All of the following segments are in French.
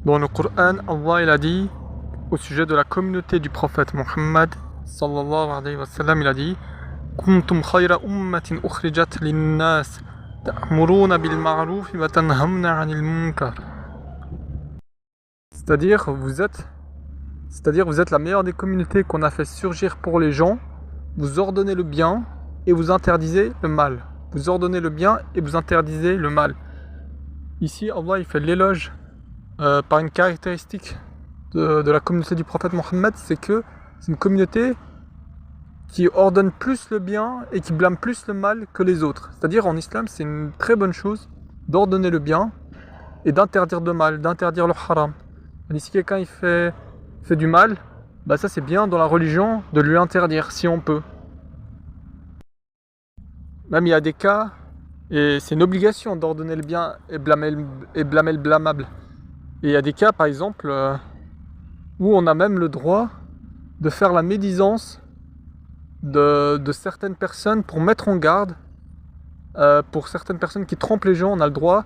Dans le Coran, Allah il a dit au sujet de la communauté du prophète Muhammad sallallahu alayhi wa sallam, il a dit Kuntum khayra ummatin ukhrijat linnas ta'muruna bil ma'ruf wa tanhamna 'anil munkar. C'est-à-dire vous êtes la meilleure des communautés qu'on a fait surgir pour les gens. Vous ordonnez le bien et vous interdisez le mal. Vous ordonnez le bien et vous interdisez le mal. Ici, Allah il fait l'éloge par une caractéristique de la communauté du prophète Mohammed, c'est que c'est une communauté qui ordonne plus le bien et qui blâme plus le mal que les autres. C'est-à-dire en islam, c'est une très bonne chose d'ordonner le bien et d'interdire le mal, d'interdire le haram. Et si quelqu'un il fait du mal, bah ça c'est bien dans la religion de lui interdire si on peut. Même il y a des cas, et c'est une obligation d'ordonner le bien et blâmer le blâmable. Et il y a des cas par exemple où on a même le droit de faire la médisance de certaines personnes pour mettre en garde. Pour certaines personnes qui trompent les gens, on a le droit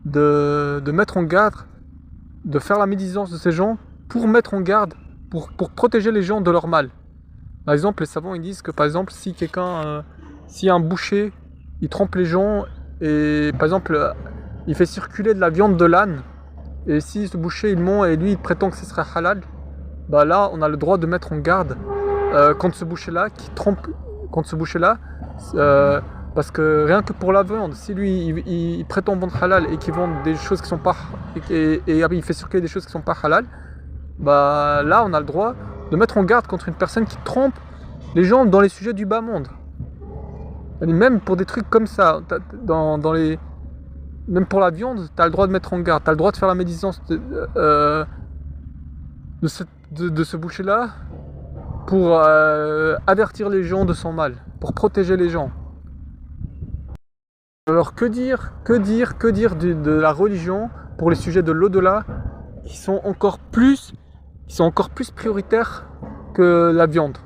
de mettre en garde, de faire la médisance de ces gens pour mettre en garde, pour protéger les gens de leur mal. Par exemple, les savants ils disent que par exemple si un boucher il trompe les gens et par exemple il fait circuler de la viande de l'âne, et si ce boucher il ment et lui il prétend que ce serait halal, bah là on a le droit de mettre en garde contre ce boucher-là qui trompe, contre ce boucher-là, parce que rien que pour la viande, si lui il prétend vendre halal et qu'il vend des choses qui sont pas et il fait circuler des choses qui sont pas halal, bah là on a le droit de mettre en garde contre une personne qui trompe les gens dans les sujets du bas monde. Et même pour des trucs comme ça, même pour la viande, tu as le droit de mettre en garde, tu as le droit de faire la médisance de ce boucher-là pour avertir les gens de son mal, pour protéger les gens. Alors que dire de la religion pour les sujets de l'au-delà qui sont encore plus prioritaires que la viande.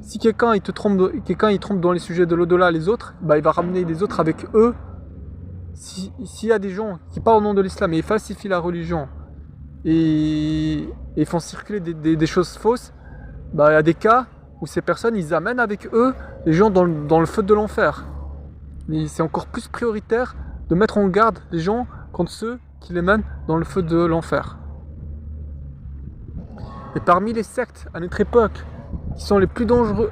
Si quelqu'un il trompe dans les sujets de l'au-delà les autres, bah il va ramener les autres avec eux. S'il y a des gens qui parlent au nom de l'islam et ils falsifient la religion et font circuler des choses fausses, bah il y a des cas où ces personnes ils amènent avec eux les gens dans le feu de l'enfer. Et c'est encore plus prioritaire de mettre en garde les gens contre ceux qui les mènent dans le feu de l'enfer. Et parmi les sectes à notre époque qui sont les plus dangereux,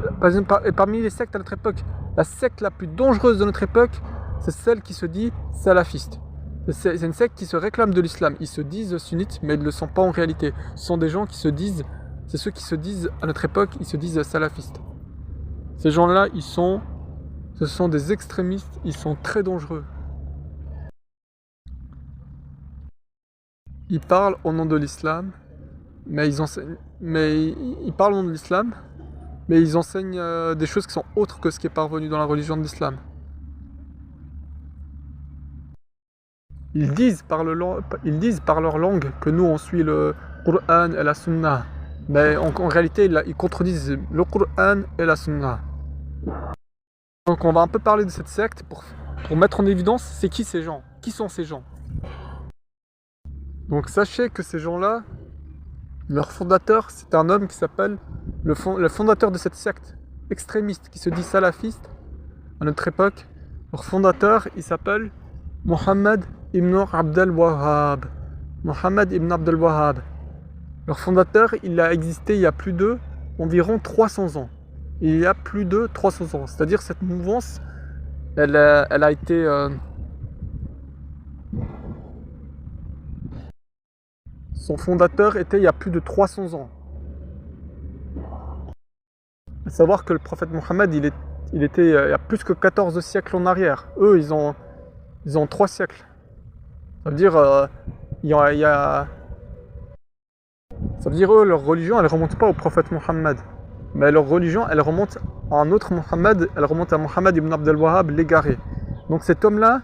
parmi les sectes à notre époque, la secte la plus dangereuse de notre époque, c'est celle qui se dit salafiste. C'est une secte qui se réclame de l'islam. Ils se disent sunnites, mais ils ne le sont pas en réalité. Ce sont des gens qui se disent, c'est ceux qui se disent à notre époque, ils se disent salafistes. Ces gens-là, ce sont des extrémistes, ils sont très dangereux. Ils parlent au nom de l'islam, mais ils parlent au nom de l'islam, mais ils enseignent des choses qui sont autres que ce qui est parvenu dans la religion de l'islam. Ils disent par leur langue que nous on suit le Coran et la Sunna, mais en réalité ils contredisent le Coran et la Sunna. Donc on va un peu parler de cette secte pour mettre en évidence c'est qui ces gens, qui sont ces gens. Donc sachez que ces gens-là, leur fondateur c'est un homme qui s'appelle le fondateur de cette secte extrémiste qui se dit salafiste à notre époque. Leur fondateur il s'appelle Muhammad ibn Abdel Wahhab. Muhammad ibn Abdel Wahhab. Leur fondateur, il a existé il y a plus de environ 300 ans. Il y a plus de 300 ans. C'est-à-dire cette mouvance, elle a été... Son fondateur était il y a plus de 300 ans. Il faut savoir que le prophète Mohammed, il était il y a plus que 14 siècles en arrière. Eux, ils ont 3 siècles. Ça veut dire, ça veut dire eux, leur religion, elle remonte pas au prophète Mohammed. Mais leur religion, elle remonte à un autre Mohammed, elle remonte à Muhammad ibn Abdel Wahhab l'égaré. Donc cet homme-là,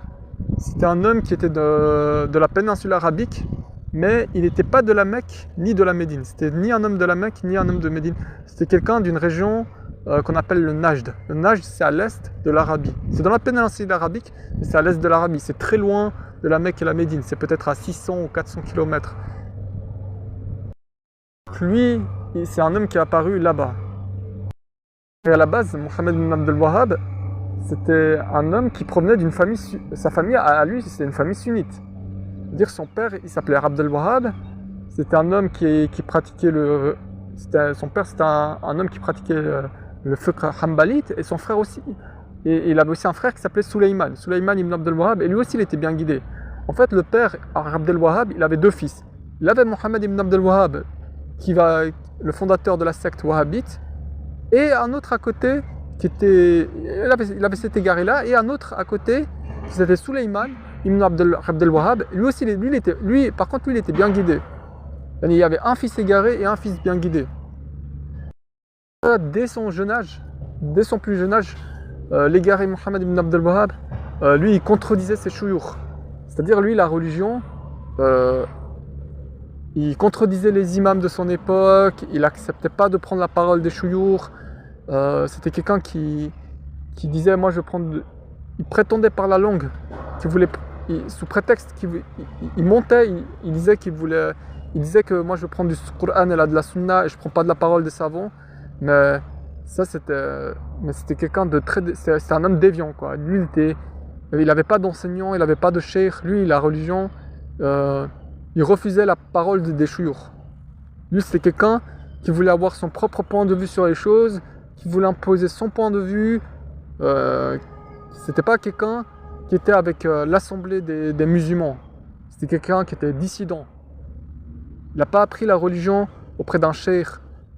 c'était un homme qui était de la péninsule arabique, mais il n'était pas de la Mecque ni de la Médine. C'était ni un homme de la Mecque ni un homme de Médine. C'était quelqu'un d'une région qu'on appelle le Najd. Le Najd, c'est à l'est de l'Arabie. C'est dans la péninsule arabique, mais c'est à l'est de l'Arabie. C'est très loin de la Mecque et la Médine. C'est peut-être à 600 ou 400 km. donc lui, c'est un homme qui est apparu là-bas. Et à la base, Mohammed ibn Abd al-Wahhab, c'était un homme qui provenait d'une famille, sa famille à lui, c'était une famille sunnite. C'est-à-dire son père, il s'appelait Abd al-Wahhab, c'était un homme qui pratiquait son père, c'était un homme qui pratiquait le fiqh hanbalite, et son frère aussi. Et il avait aussi un frère qui s'appelait Suleyman ibn Abd al-Wahhab, et lui aussi il était bien guidé. En fait, le père, Abd al-Wahhab, il avait deux fils. Il avait Mohammed ibn Abd al-Wahhab, le fondateur de la secte wahhabite, et un autre à côté, il avait cet égaré-là, et un autre à côté, c'était Suleyman ibn Abd al-Wahhab. Lui aussi, par contre, il était bien guidé. Il y avait un fils égaré et un fils bien guidé. Dès son plus jeune âge, l'égaré Mohammed ibn Abd al-Wahhab, lui, il contredisait ses chouyours. C'est-à-dire, lui, la religion, il contredisait les imams de son époque, il n'acceptait pas de prendre la parole des chouyours. C'était quelqu'un qui disait, moi je vais prendre... Il prétendait par la langue, sous prétexte qu'il montait, il disait que moi je vais prendre du Coran et de la Sunna et je ne prends pas de la parole des savants. Mais ça c'était quelqu'un de c'était un homme déviant, quoi. Lui il n'avait pas d'enseignant, il n'avait pas de cheikh. Lui, la religion, il refusait la parole des chouyours. Lui, c'était quelqu'un qui voulait avoir son propre point de vue sur les choses, qui voulait imposer son point de vue. C'était pas quelqu'un qui était avec l'assemblée des musulmans. C'était quelqu'un qui était dissident. Il n'a pas appris la religion auprès d'un cheikh.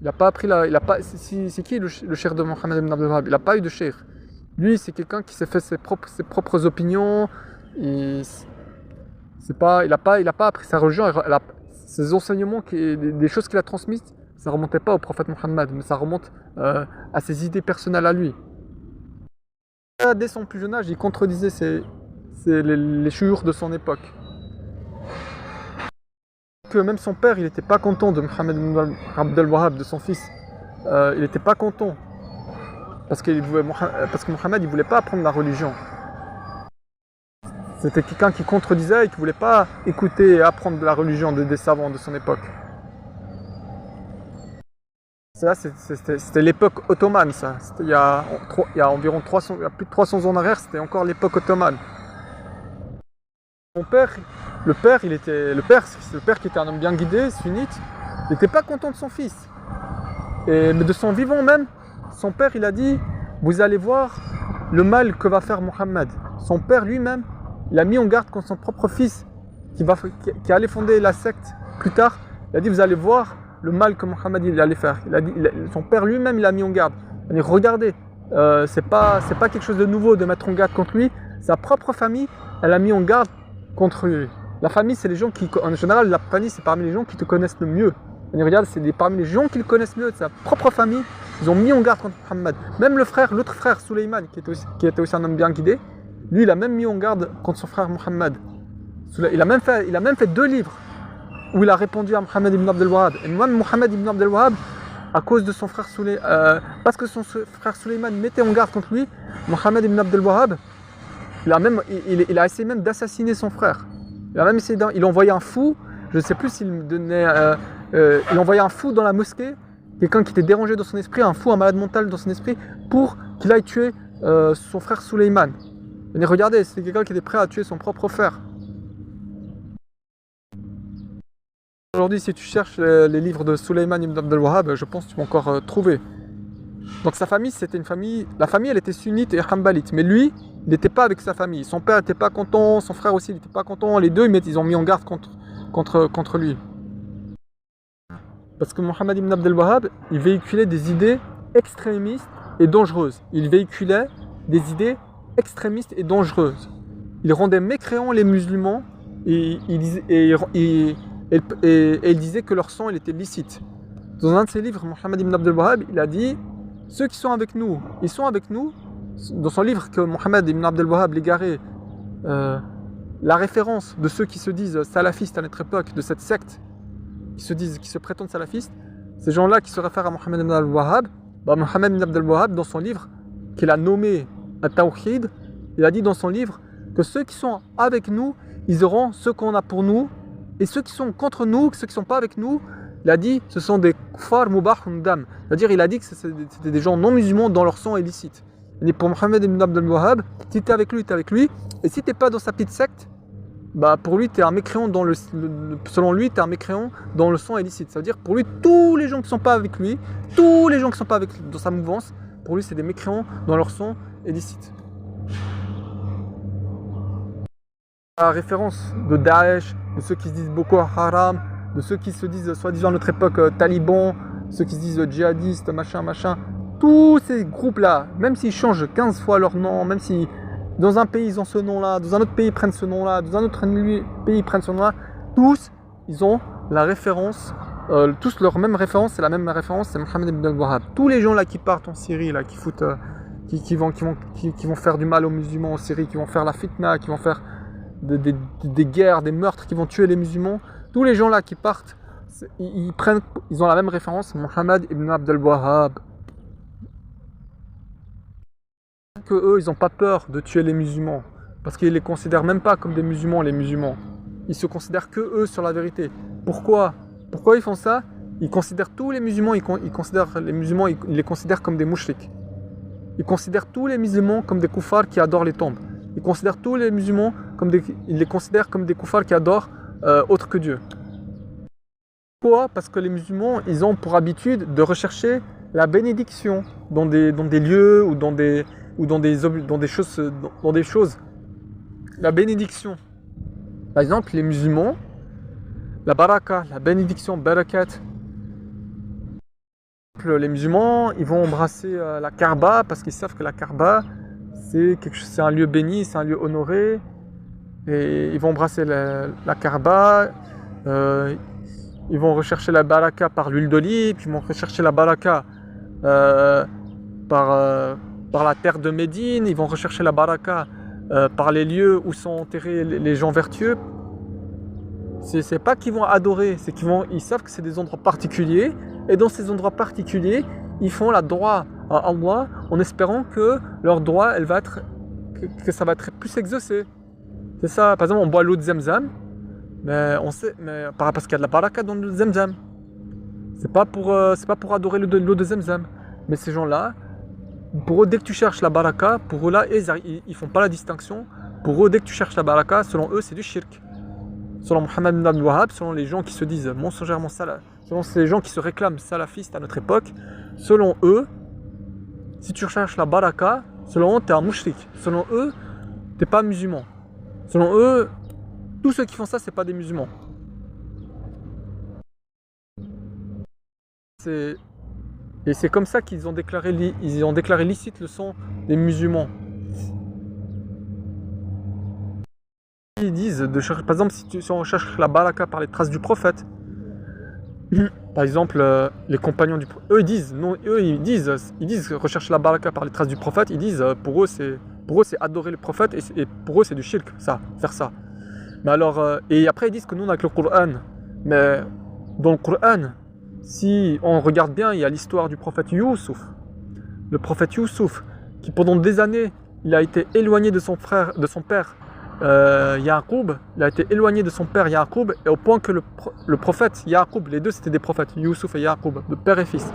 C'est qui le cheikh de Mohammed ibn Abd al-Wahhab? Il n'a pas eu de cheikh. Lui, c'est quelqu'un qui s'est fait ses propres opinions. Il n'a pas appris sa religion. Ses enseignements, des choses qu'il a transmises, ça ne remontait pas au prophète Mohammed, mais ça remonte à ses idées personnelles à lui. Dès son plus jeune âge, il contredisait les chouyours de son époque. Que même son père, il n'était pas content de Mohammed ibn Abd al-Wahhab, de son fils. Il n'était pas content. Parce que Mohammed, il ne voulait pas apprendre la religion. C'était quelqu'un qui contredisait et qui ne voulait pas écouter et apprendre de la religion des savants de son époque. Ça, c'était l'époque ottomane, ça. Il y a environ plus de 300 ans en arrière, c'était encore l'époque ottomane. Mon père, c'est le père qui était un homme bien guidé, sunnite, il n'était pas content de son fils. Mais de son vivant même, son père, il a dit, vous allez voir le mal que va faire Mohammed. Son père lui-même, il a mis en garde contre son propre fils, qui allait fonder la secte plus tard. Il a dit, vous allez voir le mal que Mohammed il allait faire. Son père lui-même, il a mis en garde. Il a dit, regardez, c'est pas quelque chose de nouveau de mettre en garde contre lui. Sa propre famille, elle a mis en garde contre lui. La famille, c'est les gens en général, la famille, c'est parmi les gens qui te connaissent le mieux. Et regarde, parmi les gens qui le connaissent mieux, de sa propre famille, ils ont mis en garde contre Mohammed. Même l'autre frère, Suleyman, qui était aussi un homme bien guidé, lui, il a même mis en garde contre son frère Mohammed. Il a même fait 2 livres où il a répondu à Mohammed ibn Abd al-Wahhab. Et même Mohammed ibn Abd al-Wahhab, à cause de son frère Suleyman, parce que son frère Suleyman mettait en garde contre lui, Mohammed ibn Abd al-Wahhab, il a essayé même d'assassiner son frère. Il a envoyé un fou, je ne sais plus s'il donnait... il a envoyé un fou dans la mosquée, quelqu'un qui était dérangé dans son esprit, un fou, un malade mental dans son esprit, pour qu'il aille tuer son frère Suleyman. Et regardez, c'est quelqu'un qui était prêt à tuer son propre frère. Aujourd'hui, si tu cherches les livres de Suleyman ibn Abd al-Wahhab, je pense que tu vas encore trouver. Donc sa famille, c'était une famille... La famille, elle était sunnite et hanbalite. Mais lui, il n'était pas avec sa famille. Son père n'était pas content, son frère aussi n'était pas content. Les deux, ils ont mis en garde contre lui. Parce que Mohammed ibn Abd al-Wahhab, il véhiculait des idées extrémistes et dangereuses. Il véhiculait des idées extrémistes et dangereuses. Il rendait mécréants les musulmans et il disait que leur sang il était licite. Dans un de ses livres, Mohammed ibn Abd al-Wahhab, il a dit « Ceux qui sont avec nous, ils sont avec nous ». Dans son livre que Mohammed ibn Abd al-Wahhab l'égaré, la référence de ceux qui se disent salafistes à notre époque, de cette secte, qui se prétendent salafistes, ces gens-là qui se réfèrent à Mohammed ibn Abd al-Wahhab, Mohammed ibn Abd al-Wahhab, dans son livre qu'il a nommé At-Tawhid, il a dit dans son livre que ceux qui sont avec nous, ils auront ce qu'on a pour nous, et ceux qui sont contre nous, ceux qui ne sont pas avec nous, Il a dit, ce sont des kuffar mubah dam. C'est-à-dire, il a dit que c'était des gens non musulmans dont leur sang est licite. Et pour Mohammed ibn Abdel Wahhab, si tu es avec lui, tu es avec lui. Et si tu n'es pas dans sa petite secte, bah pour lui, tu es un mécréant selon lui, tu es un mécréant dont le sang est licite. Ça veut dire, pour lui, tous les gens qui ne sont pas avec lui, tous les gens qui ne sont pas dans sa mouvance, pour lui, c'est des mécréants dont leur sang est licite. La référence de Daesh, de ceux qui se disent Boko Haram, de ceux qui se disent, soi-disant à notre époque, talibans, ceux qui se disent djihadistes, machin, tous ces groupes-là, même s'ils changent 15 fois leur nom, même si dans un pays ils ont ce nom-là, dans un autre pays ils prennent ce nom-là, dans un autre pays ils prennent ce nom-là, tous ils ont la référence, tous leur même référence, c'est la même référence, c'est Mohammed ibn al-Wahhab. Tous les gens là qui partent en Syrie, là, qui foutent, qui vont faire du mal aux musulmans en Syrie, qui vont faire la fitna, qui vont faire des guerres, des meurtres, qui vont tuer les musulmans, tous les gens là qui partent, ils ont la même référence, Mohammed ibn Abdel Wahhab. Que eux, ils n'ont pas peur de tuer les musulmans, parce qu'ils les considèrent même pas comme des musulmans, les musulmans. Ils se considèrent que eux sur la vérité. Pourquoi ils font ça? Ils considèrent tous les musulmans, ils considèrent les musulmans, ils les considèrent comme des mouchriks. Ils considèrent tous les musulmans comme des koufars qui adorent les tombes. Ils considèrent tous les musulmans ils les considèrent comme des koufars qui adorent autre que Dieu. Pourquoi? Parce que les musulmans, ils ont pour habitude de rechercher la bénédiction dans des lieux ou dans des choses. La bénédiction. Par exemple, les musulmans, la baraka, la bénédiction, barakat. Les musulmans, ils vont embrasser la Kaaba parce qu'ils savent que la Kaaba, c'est un lieu béni, c'est un lieu honoré. Et ils vont embrasser la Kaaba. Ils vont rechercher la baraka par l'huile d'olive, ils vont rechercher la baraka par la terre de Médine, ils vont rechercher la baraka par les lieux où sont enterrés les gens vertueux. C'est pas qu'ils vont adorer, c'est ils savent que c'est des endroits particuliers, et dans ces endroits particuliers, ils font la doua à Allah en espérant que leur doua, que ça va être plus exaucé. C'est ça, par exemple, on boit l'eau de Zamzam, mais on sait, parce qu'il y a de la baraka dans l'eau de Zamzam. C'est pas pour adorer l'eau de Zamzam. Mais ces gens-là, pour eux, dès que tu cherches la baraka, pour eux là, ils font pas la distinction. Pour eux, dès que tu cherches la baraka, selon eux, c'est du shirk. Selon Mohammed ibn Abdel Wahhab, selon les gens qui se disent mensongèrement salafistes, selon ces gens qui se réclament salafistes à notre époque, selon eux, si tu cherches la baraka, selon eux, t'es un mouchrik. Selon eux, t'es pas musulman. Selon eux, tous ceux qui font ça, c'est pas des musulmans. Et c'est comme ça qu'ils ont déclaré licite le sang des musulmans. Ils disent par exemple, si on cherche la baraka par les traces du prophète, par exemple, les compagnons du prophète, ils disent rechercher la baraka par les traces du prophète, ils disent pour eux c'est adorer le prophète et pour eux c'est du shirk, faire ça. Mais alors, et après ils disent que nous on a que le Coran. Mais dans le Coran, si on regarde bien, il y a l'histoire du prophète Youssouf. Le prophète Youssouf, qui pendant des années, il a été éloigné de son père Yaqub, il a été éloigné de son père Yaqub, et au point que le prophète Yaqub, les deux c'était des prophètes, Youssouf et Yaqub, de père et fils.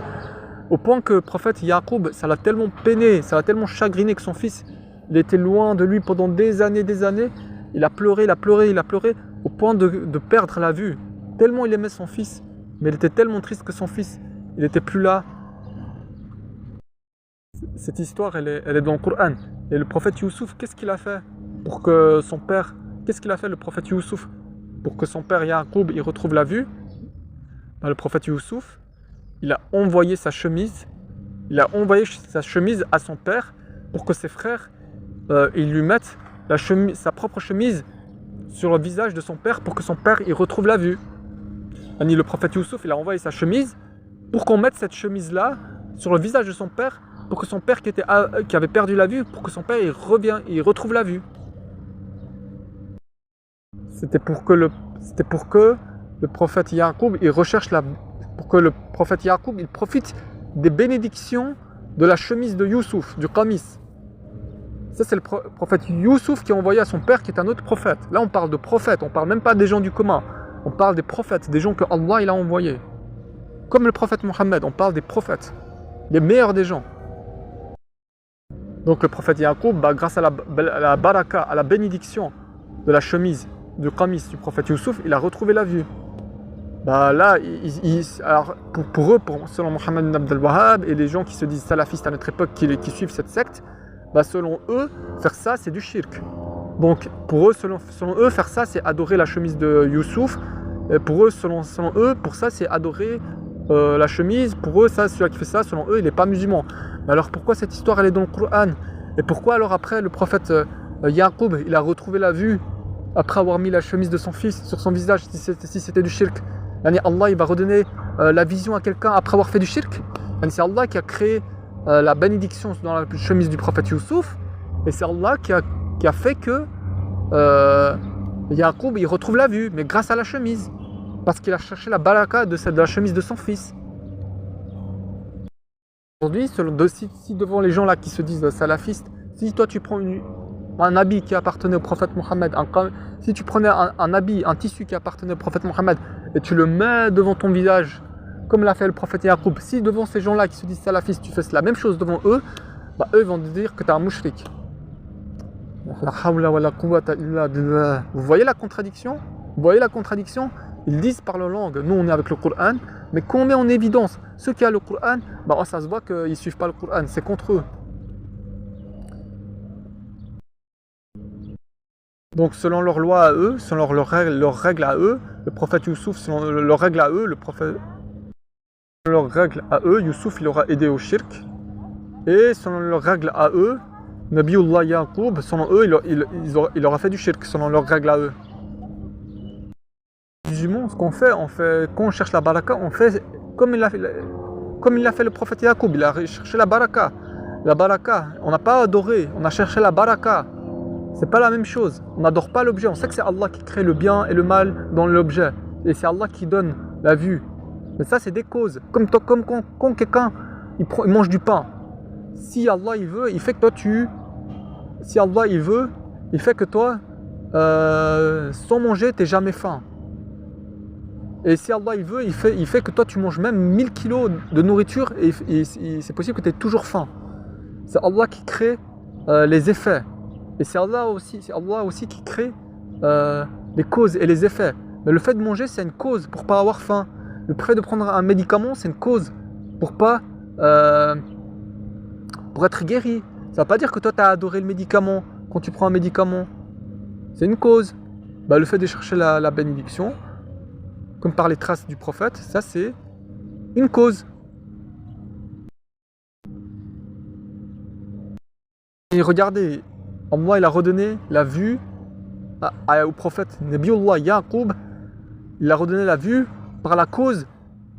Au point que le prophète Yaqub, ça l'a tellement peiné, ça l'a tellement chagriné que son fils, il était loin de lui pendant des années. Il a pleuré, au point de perdre la vue. Tellement il aimait son fils, mais il était tellement triste que son fils, il n'était plus là. Cette histoire, elle est dans le Coran. Et le prophète Youssouf, qu'est-ce qu'il a fait le prophète Youssouf pour que son père Yaqub il retrouve la vue? Le prophète Youssouf, il a envoyé sa chemise à son père pour que ses frères ils lui mettent sa propre chemise sur le visage de son père pour que son père il retrouve la vue. Le prophète Youssouf, il a envoyé sa chemise pour qu'on mette cette chemise-là sur le visage de son père pour que son père qui avait perdu la vue, pour que son père il retrouve la vue. C'était pour que le prophète Yaqub il profite des bénédictions de la chemise de Youssouf, du qamis. Ça c'est le prophète Youssouf qui a envoyé à son père qui est un autre prophète. Là on parle de prophètes, on parle même pas des gens du commun. On parle des prophètes, des gens que Allah il a envoyés. Comme le prophète Mohammed, on parle des prophètes, les meilleurs des gens. Donc le prophète Yaqub, grâce à la baraka, à la bénédiction de la chemise, du qamis du prophète Youssouf, il a retrouvé la vue. Là, alors pour eux, selon Mohammed ibn Abdel Wahhab et les gens qui se disent salafistes à notre époque, qui suivent cette secte, selon eux, faire ça, c'est du shirk. Donc pour eux, selon eux, faire ça, c'est adorer la chemise de Youssouf. Et pour eux, selon eux, pour ça, c'est adorer la chemise. Pour eux, ça, celui qui fait ça, selon eux, il n'est pas musulman. Mais alors pourquoi cette histoire, elle est dans le Coran? Et pourquoi alors après, le prophète Yaqub, il a retrouvé la vue après avoir mis la chemise de son fils sur son visage, si c'était du shirk? Allah, il va redonner la vision à quelqu'un après avoir fait du shirk. C'est Allah qui a créé la bénédiction dans la chemise du prophète Youssouf. Et c'est Allah qui a fait que Yaqub, il retrouve la vue, mais grâce à la chemise. Parce qu'il a cherché la baraka de la chemise de son fils. Aujourd'hui, si devant les gens là qui se disent salafistes, si toi tu prends un habit qui appartenait au prophète Mohammed, si tu prenais un habit, un tissu qui appartenait au prophète Mohammed et tu le mets devant ton visage, comme l'a fait le prophète Yaqub, si devant ces gens-là qui se disent salafistes, tu fais la même chose devant eux, eux vont te dire que tu es un mouchrik. Vous voyez la contradiction? Vous voyez la contradiction? Ils disent par leur langue, nous on est avec le Coran, mais quand on met en évidence ceux qui ont le Coran, ça se voit qu'ils ne suivent pas le Coran, c'est contre eux. Donc selon leurs lois à eux, selon leurs règles à eux, le prophète Youssouf, selon leurs règles à eux, Youssouf il aura aidé au shirk. Et selon leurs règles à eux, Nabiullah Yaqub, selon eux, il aura fait du shirk, selon leurs règles à eux. Musulmans, ce qu'on fait, quand on cherche la baraka, on fait comme il l'a fait le prophète Yaqub, il a cherché la baraka. La baraka, on n'a pas adoré, on a cherché la baraka. C'est pas la même chose. On n'adore pas l'objet. On sait que c'est Allah qui crée le bien et le mal dans l'objet. Et c'est Allah qui donne la vue. Mais ça, c'est des causes. Comme quand quelqu'un il mange du pain. Si Allah il veut, il fait que toi Si Allah il veut, il fait que toi, sans manger, t'es jamais faim. Et si Allah il veut, il fait que toi tu manges même 1000 kilos de nourriture et c'est possible que tu aies toujours faim. C'est Allah qui crée les effets. Et c'est Allah aussi qui crée les causes et les effets. Mais le fait de manger, c'est une cause pour pas avoir faim. Le fait de prendre un médicament, c'est une cause pour être guéri. Ça ne veut pas dire que toi tu as adoré le médicament quand tu prends un médicament. C'est une cause. Le fait de chercher la bénédiction, comme par les traces du prophète, ça c'est une cause. Et regardez, Allah il a redonné la vue au prophète Nabiullah Yaqub. Il a redonné la vue par la cause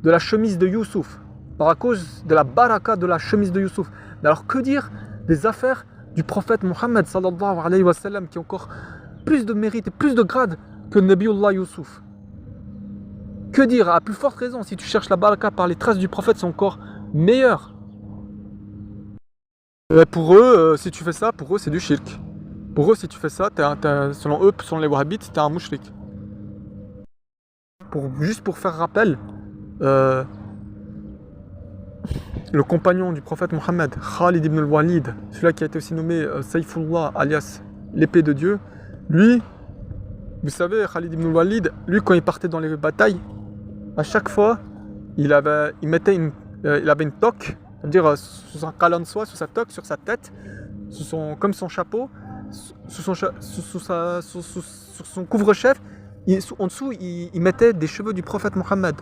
de la chemise de Youssouf, par la cause de la baraka de la chemise de Youssouf. Mais alors que dire des affaires du prophète Mohammed sallallahu alayhi wa sallam qui ont encore plus de mérite et plus de grade que Nabiullah Youssouf? Que dire? À plus forte raison, si tu cherches la baraka par les traces du prophète, c'est encore meilleur. Pour eux, si tu fais ça, pour eux c'est du shirk. Pour eux, si tu fais ça, selon eux, selon les wahhabites, t'es un mouchrik. Juste pour faire rappel, le compagnon du prophète Mohammed, Khalid ibn al-Walid, celui-là qui a été aussi nommé Saifullah, alias l'épée de Dieu, lui, vous savez, Khalid ibn al-Walid, lui quand il partait dans les batailles, à chaque fois, il avait une toque, c'est-à-dire sous un calan de soie, sous sa toque, sur sa tête, comme son chapeau, sur son couvre-chef, en dessous, il mettait des cheveux du prophète Mohammed.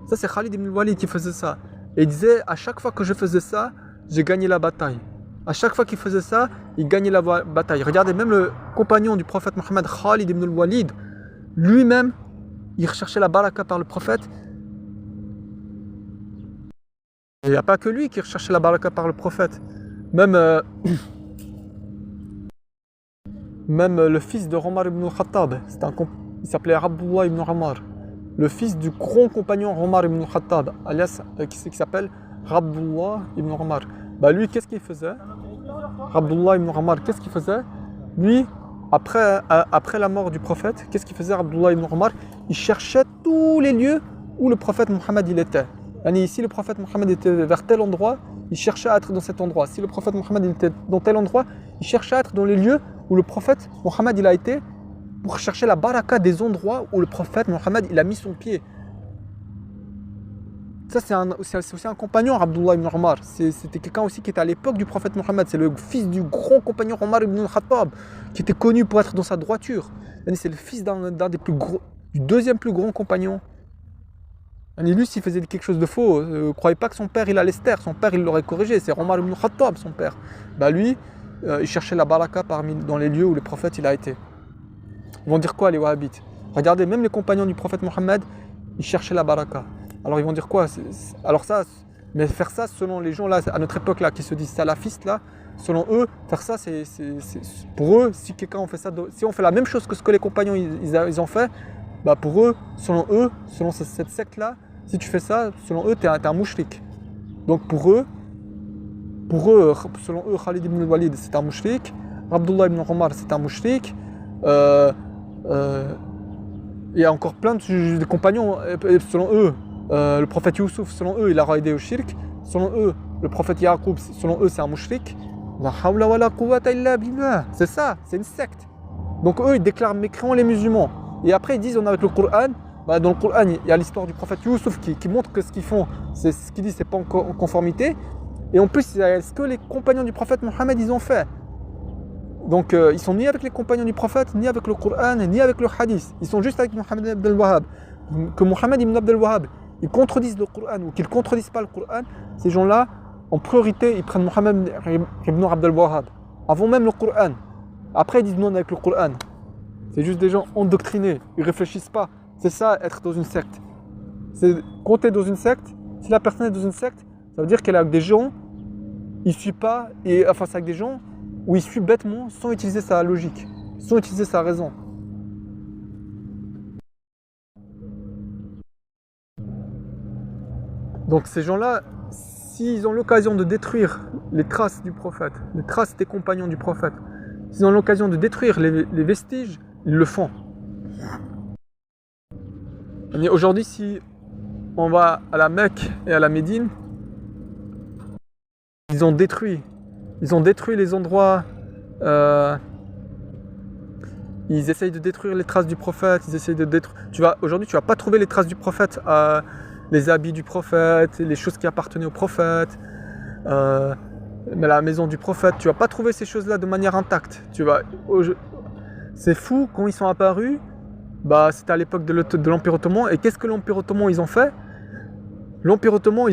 Ça, c'est Khalid ibn al-Walid qui faisait ça. Et il disait, à chaque fois que je faisais ça, j'ai gagné la bataille. À chaque fois qu'il faisait ça, il gagnait la bataille. Regardez, même le compagnon du prophète Mohammed, Khalid ibn al-Walid, lui-même, il recherchait la baraka par le prophète. Et il n'y a pas que lui qui recherchait la baraka par le prophète. Même le fils de Omar ibn al-Khattab, il s'appelait Abdullah ibn Omar. Le fils du grand compagnon Omar ibn al-Khattab, alias qui s'appelle Abdullah ibn Omar. Lui, qu'est-ce qu'il faisait? Abdullah ibn Omar, qu'est-ce qu'il faisait? Lui, après la mort du prophète, qu'est-ce qu'il faisait Abdullah ibn Omar? Il cherchait tous les lieux où le prophète Mohammed il était. Si le prophète Mohammed était vers tel endroit, il cherchait à être dans cet endroit. Si le prophète Mohammed était dans tel endroit, il cherchait à être dans les lieux où le prophète Mohammed il a été pour chercher la baraka des endroits où le prophète Mohammed il a mis son pied. Ça, c'est aussi un compagnon, Abdullah ibn Omar. C'était quelqu'un aussi qui était à l'époque du prophète Mohammed. C'est le fils du grand compagnon Omar ibn al-Khattab, qui était connu pour être dans sa droiture. C'est le fils d'un des plus gros, du deuxième plus grand compagnon. Lui, s'il faisait quelque chose de faux, ne croyez pas que son père il allait se taire. Son père il l'aurait corrigé. C'est Omar ibn al-Khattab, son père. Lui, il cherchait la baraka dans les lieux où le prophète il a été. Ils vont dire quoi les wahhabites? Regardez, même les compagnons du prophète Mohammed, ils cherchaient la baraka. Alors ils vont dire quoi? Alors ça, mais faire ça selon les gens là, à notre époque là, qui se disent salafistes là, selon eux, faire ça, pour eux, si quelqu'un on fait ça, si on fait la même chose que ce que les compagnons ils ont fait, pour eux, selon cette secte là, si tu fais ça, selon eux, t'es un mouchrik. Donc pour eux, selon eux, Khalid ibn al-Walid c'est un mouchrik, Abdullah ibn Omar c'est un mouchrik. Il y a encore plein de compagnons, selon eux, le prophète Youssouf, selon eux, il a aidé au shirk. Selon eux, le prophète Yaqub, selon eux, c'est un mouchrik. La hawla wa la quwwata illa billah. C'est ça, c'est une secte. Donc eux, ils déclarent mécréants les musulmans. Et après, ils disent, on a avec le Coran, dans le Coran, il y a l'histoire du prophète Youssouf qui montre que ce qu'ils font, c'est ce qu'ils disent, c'est pas en conformité. Et en plus, il y a ce que les compagnons du prophète Mohammed, ils ont fait. Donc ils sont ni avec les compagnons du prophète, ni avec le Coran, ni avec le hadith. Ils sont juste avec Mohammed ibn al-Wahhab. Que Mohammed ibn al-Wahhab, ils contredisent le Coran ou qu'ils ne contredisent pas le Coran, ces gens-là, en priorité, ils prennent Mohammed ibn al-Wahhab. Avant même le Coran. Après, ils disent non avec le Coran. C'est juste des gens endoctrinés. Ils ne réfléchissent pas. C'est ça, être dans une secte. C'est compter dans une secte. Si la personne est dans une secte, ça veut dire qu'elle est avec des gens, il ne suit pas, c'est avec des gens où il suit bêtement sans utiliser sa logique, sans utiliser sa raison. Donc ces gens-là, s'ils ont l'occasion de détruire les traces du prophète, les traces des compagnons du prophète, s'ils ont l'occasion de détruire les vestiges, ils le font. Et aujourd'hui, si on va à la Mecque et à la Médine, ils ont détruit les endroits, ils essayent de détruire les traces du prophète, aujourd'hui tu vas pas trouver les traces du prophète, les habits du prophète, les choses qui appartenaient au prophète, mais la maison du prophète, tu vas pas trouver ces choses-là de manière intacte. C'est fou, quand ils sont apparus, c'était à l'époque de l'Empire ottoman, et qu'est-ce que l'Empire ottoman ils ont fait? L'Empire ottoman,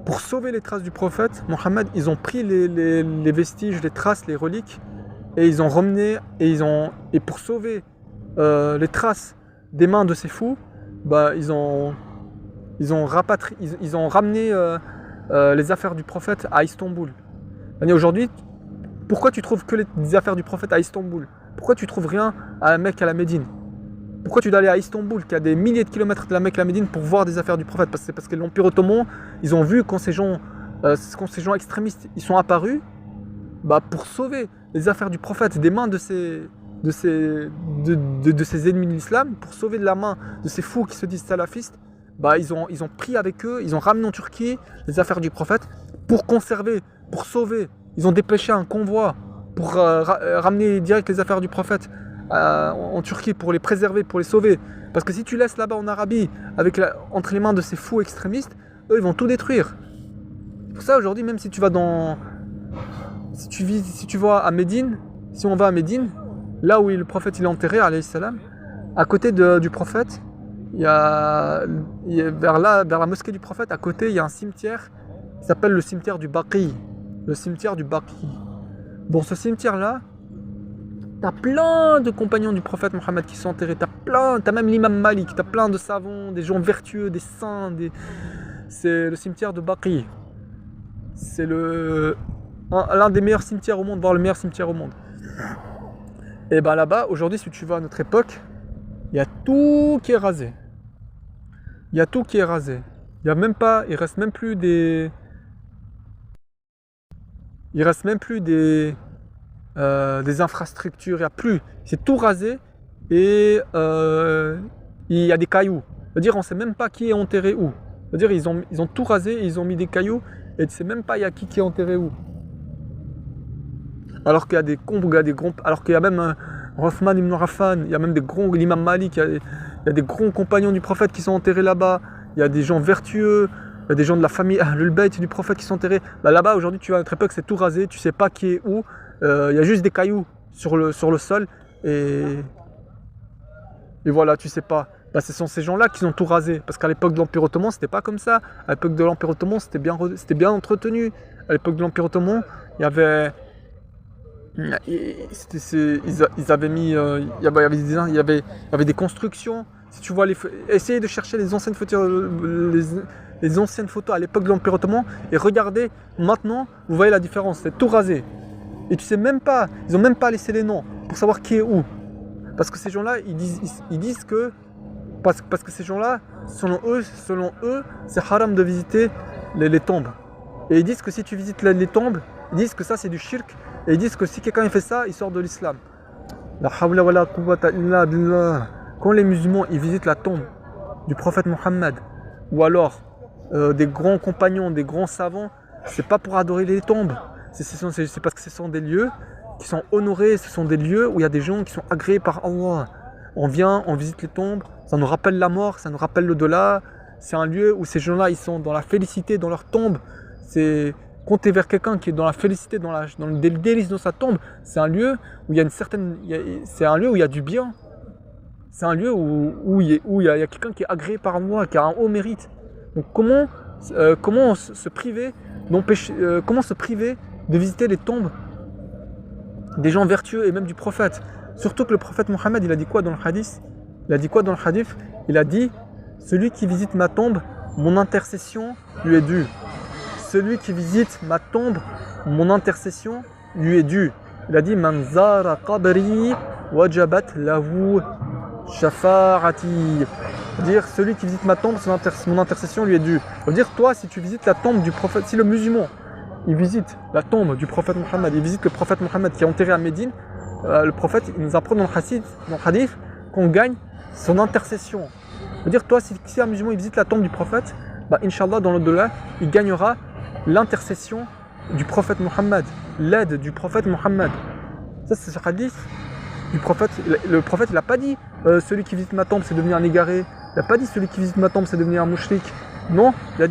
pour sauver les traces du prophète Mohammed, ils ont pris les vestiges, les traces, les reliques, et ils ont ramené, et pour sauver les traces des mains de ces fous, ils ont ramené les affaires du prophète à Istanbul. Et aujourd'hui, pourquoi tu trouves que les affaires du prophète à Istanbul? Pourquoi tu trouves rien à la Mecque, à la Médine? Pourquoi tu dois aller à Istanbul, qui a des milliers de kilomètres de la Mecque et la Médine, pour voir des affaires du prophète? Parce que l'Empire ottoman, ils ont vu quand ces gens extrémistes ils sont apparus, pour sauver les affaires du prophète des mains de ces ennemis de l'islam, pour sauver de la main de ces fous qui se disent salafistes, ils ont pris avec eux, ils ont ramené en Turquie les affaires du prophète pour conserver, pour sauver. Ils ont dépêché un convoi pour ramener direct les affaires du prophète en Turquie, pour les préserver, pour les sauver. Parce que si tu laisses là-bas en Arabie, entre les mains de ces fous extrémistes, eux ils vont tout détruire. Pour ça aujourd'hui, même si tu vas si tu vas à Médine, si on va à Médine, là où le prophète il est enterré, alayhi salam, à côté du prophète, vers la mosquée du prophète, à côté il y a un cimetière qui s'appelle le cimetière du Baqi. Le cimetière du Baqi. Dans ce cimetière-là, t'as plein de compagnons du prophète Mohammed qui sont enterrés. T'as même l'imam Malik, t'as plein de savants, des gens vertueux, des saints. C'est le cimetière de Baqi. C'est l'un des meilleurs cimetières au monde, voire le meilleur cimetière au monde. Et là-bas, aujourd'hui, si tu vas à notre époque, il y a tout qui est rasé. Il y a tout qui est rasé. Il reste même plus des infrastructures, il n'y a plus. C'est tout rasé et il y a des cailloux. C'est-à-dire on ne sait même pas qui est enterré où. C'est-à-dire ils ont tout rasé, et ils ont mis des cailloux, et tu sais même pas il y a qui est enterré où. Alors qu'il y a des combes, alors qu'il y a même Othman ibn Affan, il y a même l'imam Malik, il y a des grands compagnons du prophète qui sont enterrés là-bas, il y a des gens vertueux, il y a des gens de la famille Ahlul Bayt du prophète qui sont enterrés. Bah, là-bas aujourd'hui tu vas à très peu que c'est tout rasé, tu sais pas qui est où, il y a juste des cailloux sur le sol, et voilà, tu sais pas. Bah, ce sont ces gens-là qui ont tout rasé, parce qu'à l'époque de l'Empire Ottoman c'était pas comme ça, à l'époque de l'Empire Ottoman c'était bien entretenu, à l'époque de l'Empire Ottoman il y avait... Ils avaient mis, il y avait des constructions. Si tu vois essayez de chercher les anciennes photos à l'époque de l'Empire Ottoman et regardez maintenant, vous voyez la différence, c'est tout rasé. Et tu sais même pas, ils ont même pas laissé les noms pour savoir qui est où. Parce que ces gens-là, ils disent que parce que ces gens-là, selon eux, c'est haram de visiter les tombes. Et ils disent que si tu visites les tombes, ils disent que ça c'est du shirk. Et ils disent que si quelqu'un fait ça, il sort de l'islam. La hawla wa la quwwata illa billah. Quand les musulmans ils visitent la tombe du prophète Mohammed, ou alors des grands compagnons, des grands savants, c'est pas pour adorer les tombes. C'est parce que ce sont des lieux qui sont honorés, ce sont des lieux où il y a des gens qui sont agréés par Allah. On vient, on visite les tombes, ça nous rappelle la mort, ça nous rappelle l'au-delà. C'est un lieu où ces gens-là, ils sont dans la félicité, dans leur tombe. Quand tu es vers quelqu'un qui est dans la félicité, dans le délice dans sa tombe, c'est un lieu où il y a c'est un lieu où il y a du bien. C'est un lieu où il y a quelqu'un qui est agréé par moi, qui a un haut mérite. Donc comment se priver de visiter les tombes des gens vertueux et même du prophète? Surtout que le prophète Mohammed, il a dit quoi dans le hadith? Il a dit quoi dans le hadith? Il a dit « Celui qui visite ma tombe, mon intercession lui est due. » Celui qui visite ma tombe, mon intercession lui est due. Il a dit Man zara qabri wajabat lahu shafa'ati. Dire celui qui visite ma tombe, mon intercession lui est due. Ça veut dire toi, si tu visites la tombe du prophète, si le musulman il visite la tombe du prophète Mohammed, il visite le prophète Mohammed qui est enterré à Médine, le prophète il nous apprend dans le hadith qu'on gagne son intercession. Ça veut dire toi, si un musulman il visite la tombe du prophète, bah, Inch'Allah, dans l'au-delà, il gagnera l'intercession du prophète Mohammed, l'aide du prophète Mohammed. Ça, c'est ce hadith du prophète. Le prophète, il n'a pas dit celui qui visite ma tombe, c'est devenir un égaré. Il n'a pas dit celui qui visite ma tombe, c'est devenir un mouchrik. Non, il a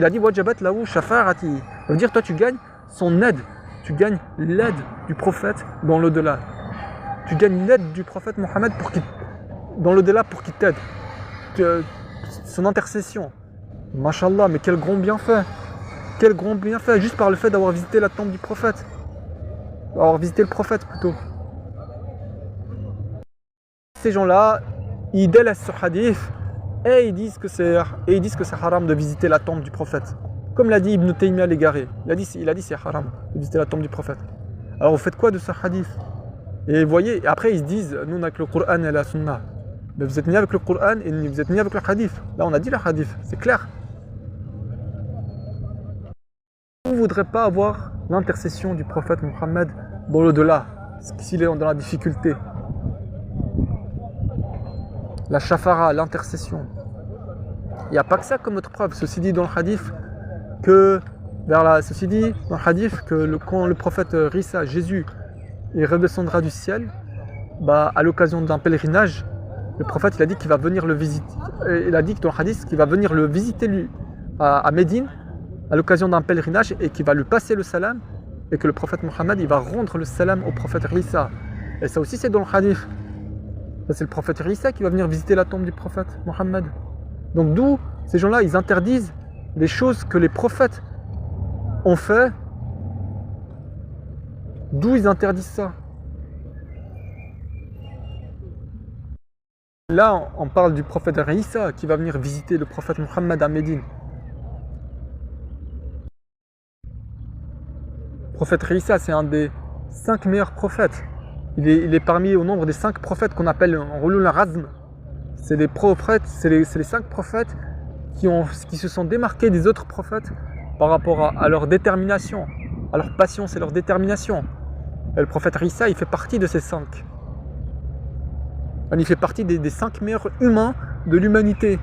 dit wajabat lahu shafa'ati. Ça veut dire, toi, tu gagnes son aide. Tu gagnes l'aide du prophète dans l'au-delà. Tu gagnes l'aide du prophète Mohammed dans l'au-delà pour qu'il t'aide. Son intercession. Mashallah, mais quel grand bienfait! Quel grand bienfait, juste par le fait d'avoir visité la tombe du prophète. Avoir visité le prophète plutôt. Ces gens-là, ils délaissent ce hadith et ils disent que c'est haram de visiter la tombe du prophète. Comme l'a dit Ibn Taymiyyah l'égaré. Il a dit c'est haram de visiter la tombe du prophète. Alors vous faites quoi de ce hadith? Et vous voyez, après ils se disent, nous on a que le Coran et la Sunna. Mais vous êtes ni avec le Coran et vous êtes ni avec le hadith. Là on a dit le hadith, c'est clair. On ne voudrait pas avoir l'intercession du prophète Mohammed dans l'au-delà, s'il est dans la difficulté. La shafara, l'intercession. Il n'y a pas que ça comme autre preuve. Ceci dit dans le hadith que quand le prophète Isa, Jésus, il redescendra du ciel, bah, à l'occasion d'un pèlerinage, le prophète il a dit qu'il va venir le visiter. Il a dit que dans le hadith qu'il va venir le visiter lui à Médine à l'occasion d'un pèlerinage et qu'il va lui passer le salam et que le prophète Mohammed il va rendre le salam au prophète Isa. Et ça aussi c'est dans le hadith. C'est le prophète Isa qui va venir visiter la tombe du prophète Mohammed. Donc d'où ces gens-là ils interdisent les choses que les prophètes ont fait. D'où ils interdisent ça? Là on parle du prophète Isa qui va venir visiter le prophète Mohammed à Médine. Le prophète Isa, c'est un des 5 meilleurs prophètes. Il est parmi au nombre des 5 prophètes qu'on appelle en Ulul Azm. C'est les 5 prophètes qui se sont démarqués des autres prophètes par rapport à leur détermination, à leur patience et leur détermination. Et le prophète Isa, il fait partie de ces 5. Il fait partie des 5 meilleurs humains de l'humanité.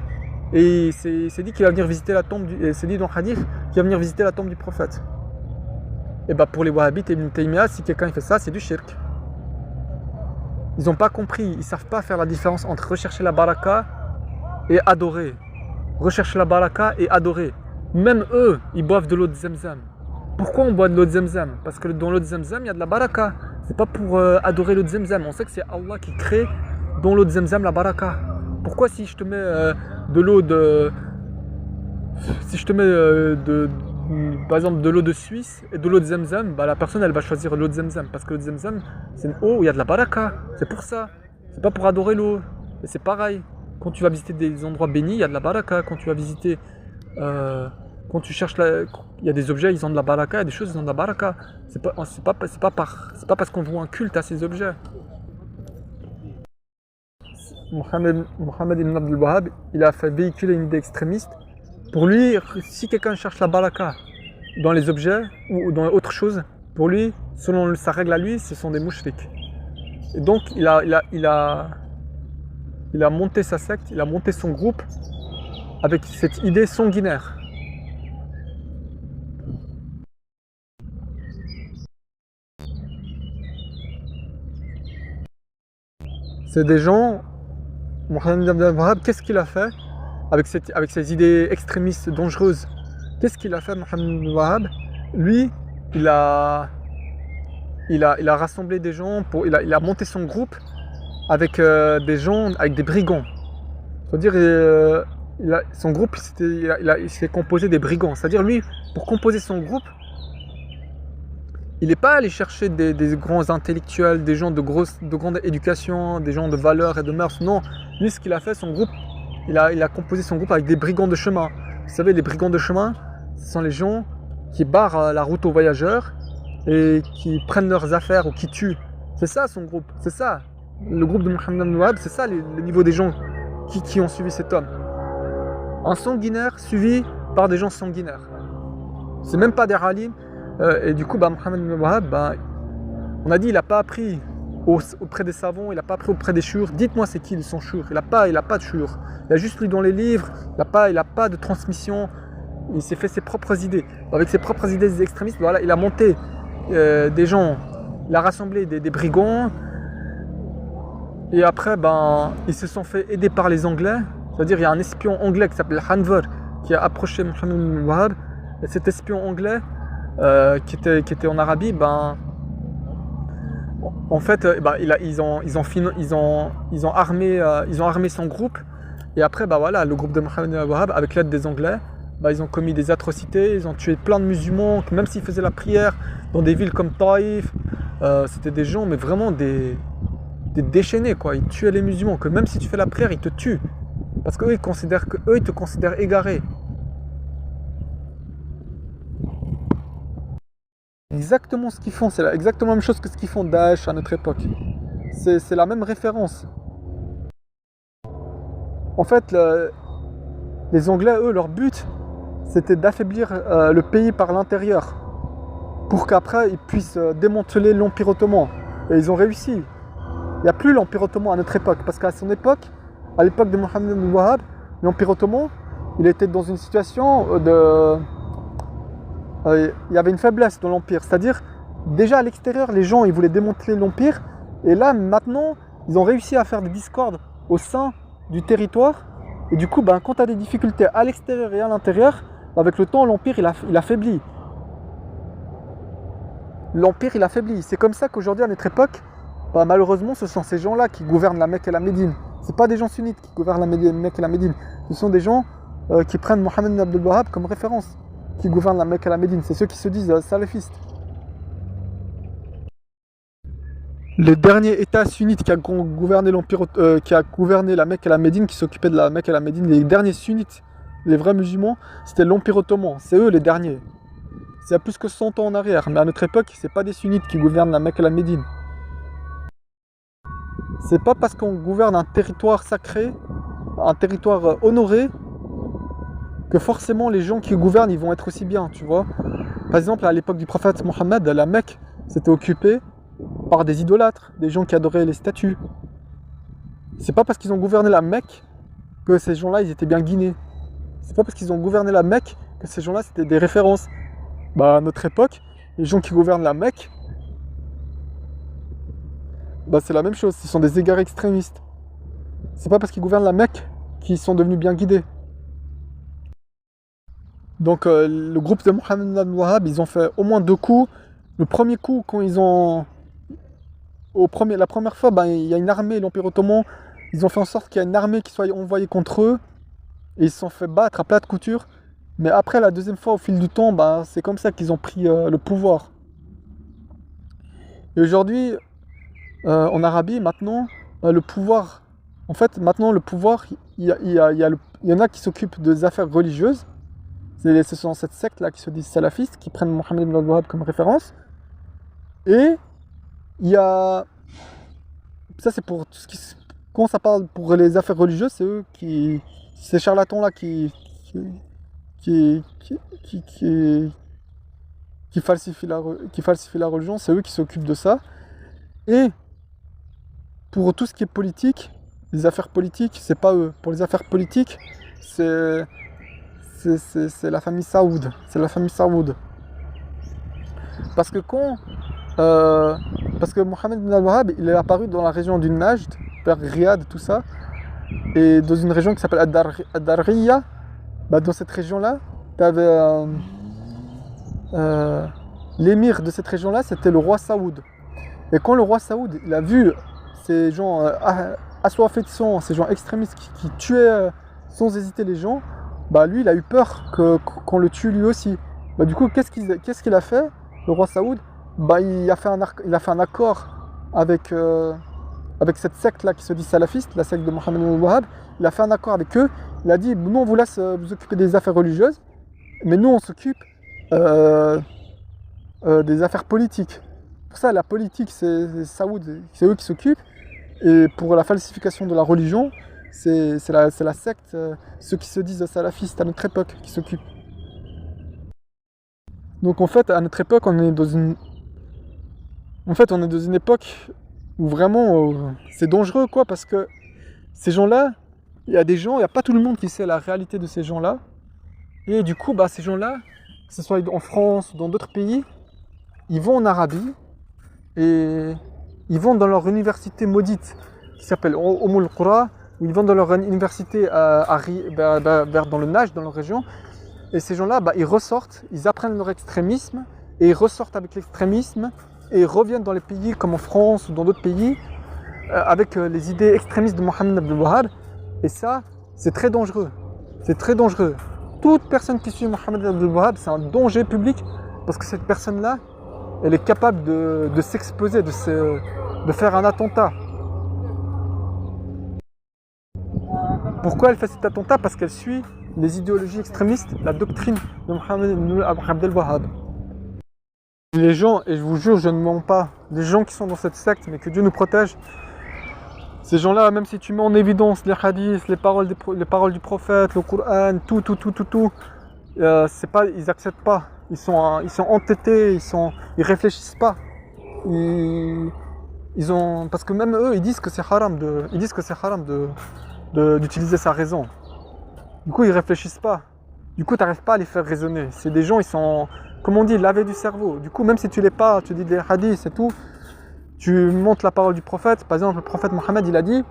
Et c'est dit qu'il va venir visiter la tombe c'est dit dans le hadith qu'il va venir visiter la tombe du prophète. Et bah pour les wahhabites et Ibn Taymiyyah, si quelqu'un fait ça, c'est du shirk. Ils n'ont pas compris, ils ne savent pas faire la différence entre rechercher la baraka et adorer. Rechercher la baraka et adorer. Même eux, ils boivent de l'eau de Zemzem. Pourquoi on boit de l'eau de Zemzem? Parce que dans l'eau de Zemzem, il y a de la baraka. C'est pas pour adorer l'eau de Zemzem. On sait que c'est Allah qui crée dans l'eau de Zemzem la baraka. Pourquoi si je te mets de l'eau de... Si je te mets par exemple de l'eau de Suisse et de l'eau de Zemzem, bah, la personne elle va choisir l'eau de Zemzem. Parce que l'eau de Zemzem, c'est une eau où il y a de la baraka. C'est pour ça. C'est pas pour adorer l'eau. Et c'est pareil. Quand tu vas visiter des endroits bénis, il y a de la baraka. Quand tu vas visiter... quand tu cherches il y a des objets, ils ont de la baraka, il y a des choses, ils ont de la baraka. C'est pas parce qu'on voit un culte à ces objets. Mohammed ibn Abdul Wahhab, il a fait véhiculer une idée extrémiste. Pour lui, si quelqu'un cherche la baraka dans les objets ou dans autre chose, pour lui, selon sa règle à lui, ce sont des mouchriks. Et donc, il a monté sa secte, il a monté son groupe avec cette idée sanguinaire. C'est des gens, Mohammed ibn Abdul Wahhab, qu'est-ce qu'il a fait avec ces idées extrémistes dangereuses? Qu'est-ce qu'il a fait, Mohammed ibn Abdul Wahhab? Lui, il a rassemblé des gens, il a monté son groupe avec des gens, avec des brigands. C'est-à-dire, son groupe, il s'est composé des brigands. C'est-à-dire, lui, pour composer son groupe, il n'est pas allé chercher des grands intellectuels, des gens de grande éducation, des gens de valeurs et de mœurs. Non, lui, ce qu'il a fait, son groupe, il a composé son groupe avec des brigands de chemin. Vous savez, les brigands de chemin, ce sont les gens qui barrent la route aux voyageurs et qui prennent leurs affaires ou qui tuent. C'est ça son groupe, c'est ça. Le groupe de Mohammed ibn Wahhab, c'est ça le niveau des gens qui ont suivi cet homme. Un sanguinaire suivi par des gens sanguinaires. C'est même pas des halim. Et du coup, Mohammed ibn Wahhab, on a dit il n'a pas appris auprès des savants, il n'a pas appris auprès des chouurs. Dites-moi c'est qui son chouur? Il n'a pas de chouur. Il a juste lu dans les livres, il n'a pas de transmission. Il s'est fait ses propres idées. Avec ses propres idées des extrémistes, voilà, il a monté des gens, il a rassemblé des brigands. Et après, ils se sont fait aider par les Anglais. C'est-à-dire, il y a un espion anglais qui s'appelle Hanver qui a approché Mohammed ibn Wahhab. Et cet espion anglais qui était en Arabie, en fait, ils ont armé son groupe. Et après, voilà, le groupe de Mohammed ibn Wahhab, avec l'aide des Anglais, ils ont commis des atrocités. Ils ont tué plein de musulmans, même s'ils faisaient la prière dans des villes comme Taïf. C'était des gens, mais vraiment des déchaînés, quoi. Ils tuaient les musulmans, que même si tu fais la prière, ils te tuent. Parce qu'eux, ils te considèrent égaré. Exactement ce qu'ils font, c'est exactement la même chose que ce qu'ils font Daesh à notre époque. C'est la même référence. En fait, les Anglais, eux, leur but, c'était d'affaiblir le pays par l'intérieur. Pour qu'après, ils puissent démanteler l'Empire ottoman. Et ils ont réussi. Il n'y a plus l'Empire ottoman à notre époque. Parce qu'à son époque, à l'époque de Mohammed ibn Wahhab, l'Empire ottoman, il était dans une situation de... il y avait une faiblesse dans l'Empire. C'est-à-dire, déjà à l'extérieur, les gens ils voulaient démanteler l'Empire. Et là, maintenant, ils ont réussi à faire des discordes au sein du territoire. Et du coup, quand tu as des difficultés à l'extérieur et à l'intérieur, avec le temps, l'Empire, il affaiblit. L'Empire, il affaiblit. C'est comme ça qu'aujourd'hui, à notre époque, malheureusement, ce sont ces gens-là qui gouvernent la Mecque et la Médine. Ce pas des gens sunnites qui gouvernent la Mecque et la Médine. Ce sont des gens qui prennent Mohammed ibn Abdul Wahhab comme référence, qui gouvernent la Mecque et la Médine. C'est ceux qui se disent salafistes. Le dernier État sunnite qui a gouverné qui a gouverné la Mecque et la Médine, qui s'occupait de la Mecque et la Médine, les derniers sunnites, les vrais musulmans, c'était l'Empire ottoman. C'est eux les derniers. C'est il y a plus que 100 ans en arrière. Mais à notre époque, c'est pas des sunnites qui gouvernent la Mecque et la Médine. C'est pas parce qu'on gouverne un territoire sacré, un territoire honoré, que forcément les gens qui gouvernent, ils vont être aussi bien, tu vois. Par exemple, à l'époque du prophète Mohammed, la Mecque s'était occupée par des idolâtres, des gens qui adoraient les statues. C'est pas parce qu'ils ont gouverné la Mecque que ces gens-là, ils étaient bien guinés. C'est pas parce qu'ils ont gouverné la Mecque que ces gens-là, c'était des références. Bah, à notre époque, les gens qui gouvernent la Mecque, bah, c'est la même chose. Ce sont des égarés extrémistes. C'est pas parce qu'ils gouvernent la Mecque qu'ils sont devenus bien guidés. Donc, le groupe de Mohammed ibn Abdel Wahhab, ils ont fait au moins 2 coups. Le premier coup, quand ils ont... la première fois, ben, il y a une armée, l'Empire ottoman, ils ont fait en sorte qu'il y ait une armée qui soit envoyée contre eux, et ils se sont fait battre à plat de couture. Mais après, la deuxième fois, au fil du temps, ben, c'est comme ça qu'ils ont pris le pouvoir. Et aujourd'hui, en Arabie, maintenant, le pouvoir, en fait, maintenant, le pouvoir, il y en a qui s'occupent des affaires religieuses. Ce sont cette secte-là qui se disent salafistes, qui prennent Mohammed ibn Abdel Wahhab comme référence. Et il y a... Ça, c'est pour tout ce qui... Quand ça parle pour les affaires religieuses, c'est eux qui... Ces charlatans-là qui falsifient la religion, c'est eux qui s'occupent de ça. Et pour tout ce qui est politique, les affaires politiques, c'est pas eux. Pour les affaires politiques, c'est la famille Saoud. C'est la famille Saoud. Parce que parce que Mohammed ibn al-Wahhab, il est apparu dans la région du Najd, vers Riyad, tout ça, et dans une région qui s'appelle Ad-Darriya. Bah, dans cette région-là, tu avais l'émir de cette région-là, c'était le roi Saoud. Et quand le roi Saoud, il a vu ces gens assoiffés de sang, ces gens extrémistes qui tuaient sans hésiter les gens, bah lui, il a eu peur qu'on le tue lui aussi. Bah, du coup, qu'est-ce qu'il a fait, le roi Saoud? Bah, il a fait un accord avec cette secte-là qui se dit salafiste, la secte de Mohammed ibn Wahhab. Il a fait un accord avec eux. Il a dit, nous, on vous laisse vous occuper des affaires religieuses, mais nous, on s'occupe des affaires politiques. Pour ça, la politique, c'est Saoud, c'est eux qui s'occupent. Et pour la falsification de la religion, c'est la secte, ceux qui se disent salafistes à notre époque, qui s'occupent. Donc en fait, à notre époque, on est dans une époque où vraiment c'est dangereux, quoi, parce que ces gens-là, il y a pas tout le monde qui sait la réalité de ces gens-là. Et du coup, bah, ces gens-là, que ce soit en France ou dans d'autres pays, ils vont en Arabie et ils vont dans leur université maudite qui s'appelle Umm al-Qura, où ils vont dans leur université dans le Najd, dans leur région. Et ces gens-là, bah, ils ressortent, ils apprennent leur extrémisme et ils ressortent avec l'extrémisme et ils reviennent dans les pays comme en France ou dans d'autres pays avec les idées extrémistes de Mohammed ibn Abdel Wahhab. Et ça, c'est très dangereux. C'est très dangereux. Toute personne qui suit Mohammed ibn Abdel Wahhab, c'est un danger public parce que cette personne-là, elle est capable de s'exposer, de faire un attentat. Pourquoi elle fait cet attentat? Parce qu'elle suit les idéologies extrémistes, la doctrine de Mohammed ibn Abdel Wahhab. Les gens, et je vous jure, je ne mens pas, les gens qui sont dans cette secte, mais que Dieu nous protège, ces gens-là, même si tu mets en évidence les hadiths, les paroles du prophète, le Coran, tout, c'est pas, ils acceptent pas. Ils sont entêtés, ils réfléchissent pas. Parce que même eux, ils disent que c'est haram d'utiliser sa raison. Du coup, ils réfléchissent pas. Du coup, tu n'arrives pas à les faire raisonner. C'est des gens, ils sont, comme on dit, lavés du cerveau. Du coup, même si tu les parles, tu dis des hadiths et tout, tu montres la parole du prophète. Par exemple, le prophète Mohammed, il a dit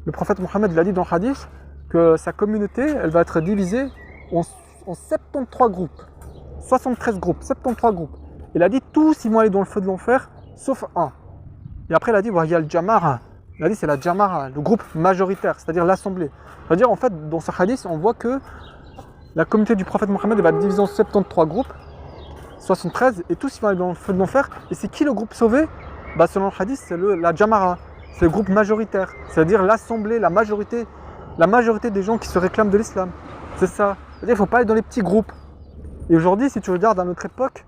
dans le hadith que sa communauté, elle va être divisée en 73 groupes. 73 groupes, 73 groupes. Il a dit tous ils vont aller dans le feu de l'enfer, sauf un. Et après, il a dit, il y a le Jamara. Il a dit, c'est la Jamara, le groupe majoritaire, c'est-à-dire l'assemblée. C'est-à-dire, en fait, dans ce hadith, on voit que la communauté du prophète Mohammed va être divisée en 73 groupes, 73, et tous ils vont aller dans le feu de l'enfer. Et c'est qui le groupe sauvé? Bah, selon le hadith, c'est la Jamara, c'est le groupe majoritaire, c'est-à-dire l'assemblée, la majorité des gens qui se réclament de l'islam. C'est ça. C'est-à-dire qu'il ne faut pas aller dans les petits groupes. Et aujourd'hui, si tu regardes à notre époque,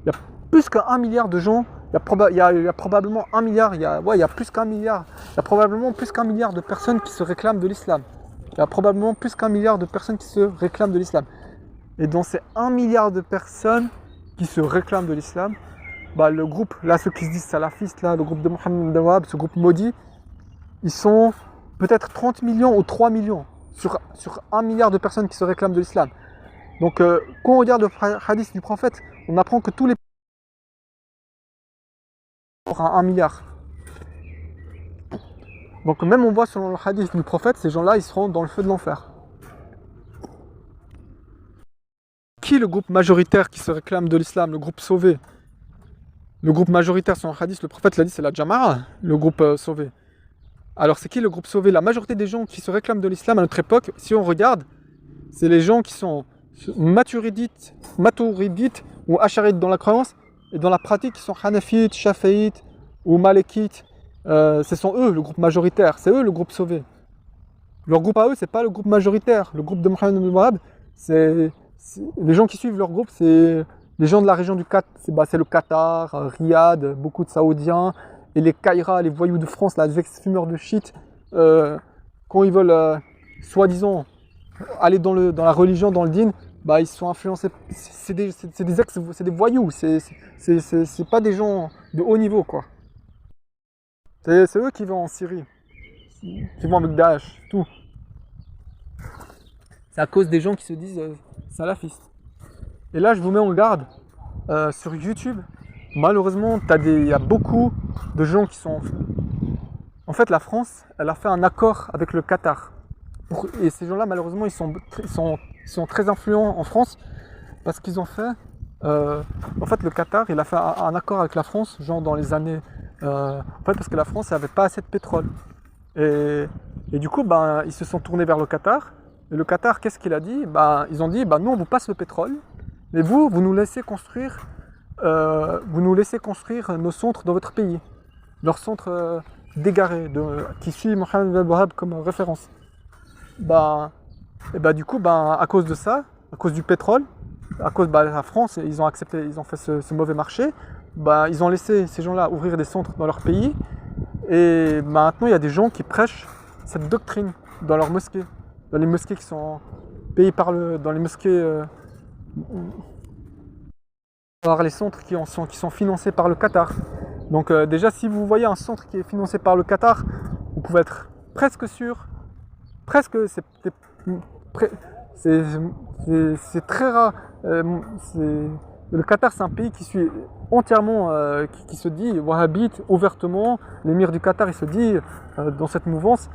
il y a plus qu'1 milliard de gens, il y a probablement 1 milliard, il y a plus qu'1 milliard, il y a probablement plus qu'1 milliard de personnes qui se réclament de l'islam. Il y a probablement plus qu'1 milliard de personnes qui se réclament de l'islam. Et dans ces 1 milliard de personnes qui se réclament de l'islam, bah, le groupe, là, ceux qui se disent salafistes, là, le groupe de Mohammed ibn Wahhab, ce groupe maudit, ils sont peut-être 30 millions ou 3 millions. sur 1 milliard de personnes qui se réclament de l'islam. Donc quand on regarde le hadith du prophète, on apprend que tous les à 1 milliard. Donc même on voit selon le hadith du prophète, ces gens-là, ils seront dans le feu de l'enfer. Qui est le groupe majoritaire qui se réclame de l'islam, le groupe sauvé? Le groupe majoritaire, selon le hadith, le prophète l'a dit, c'est la Jama'a, le groupe sauvé. Alors c'est qui le groupe sauvé? La majorité des gens qui se réclament de l'islam à notre époque, si on regarde, c'est les gens qui sont maturidites ou acharites dans la croyance, et dans la pratique, qui sont hanafites, shafi'ites ou malikites. Ce sont eux le groupe majoritaire, c'est eux le groupe sauvé. Leur groupe à eux, c'est pas le groupe majoritaire. Le groupe de Mohammed ibn Wahhab, les gens qui suivent leur groupe, c'est les gens de la région du Qatar, c'est le Qatar, Riyad, beaucoup de Saoudiens, et les Kaira, les voyous de France, les ex-fumeurs de shit, quand ils veulent, soi-disant, aller dans la religion, dans le din, bah ils sont influencés. C'est des voyous, c'est pas des gens de haut niveau, quoi. C'est eux qui vont en Syrie, qui vont avec Daesh, tout. C'est à cause des gens qui se disent salafistes. Et là, je vous mets en garde, sur YouTube, malheureusement, il y a beaucoup de gens qui sont... En fait, la France, elle a fait un accord avec le Qatar. Et ces gens-là, malheureusement, ils sont très influents en France, parce qu'ils ont fait... en fait, le Qatar, il a fait un accord avec la France, genre dans les années... en fait, parce que la France n'avait pas assez de pétrole. Et du coup, ben, ils se sont tournés vers le Qatar. Et le Qatar, qu'est-ce qu'il a dit? Ben, ils ont dit, ben, nous, on vous passe le pétrole, mais vous nous laissez construire nos centres dans votre pays. Leurs centres d'égarés, qui suivent Mohammed ibn Wahhab comme référence. Et ben, du coup, ben, à cause de ça, à cause du pétrole, à cause de la France, ils ont fait ce mauvais marché, ben, ils ont laissé ces gens-là ouvrir des centres dans leur pays. Et maintenant, il y a des gens qui prêchent cette doctrine dans leurs mosquées. Dans les mosquées qui sont payées dans les mosquées, par les centres qui sont financés par le Qatar. Donc déjà, si vous voyez un centre qui est financé par le Qatar, vous pouvez être presque sûr, c'est très rare. Le Qatar, c'est un pays qui suit entièrement, qui se dit wahhabite ouvertement. L'émir du Qatar, il se dit dans cette mouvance,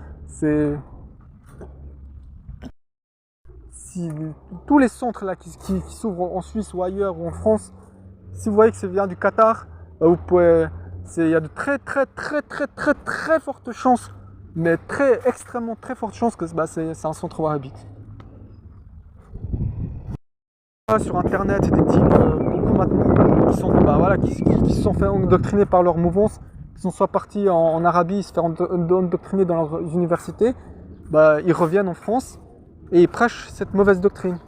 tous les centres là qui s'ouvrent en Suisse ou ailleurs ou en France, si vous voyez que ça vient du Qatar, il y a de très fortes chances, mais extrêmement très fortes chances que c'est un centre wahhabite. Sur internet, des types, beaucoup maintenant, qui se sont fait endoctriner par leur mouvance, qui sont soit partis en Arabie, se faire endoctriner dans leurs universités, ils reviennent en France et ils prêchent cette mauvaise doctrine.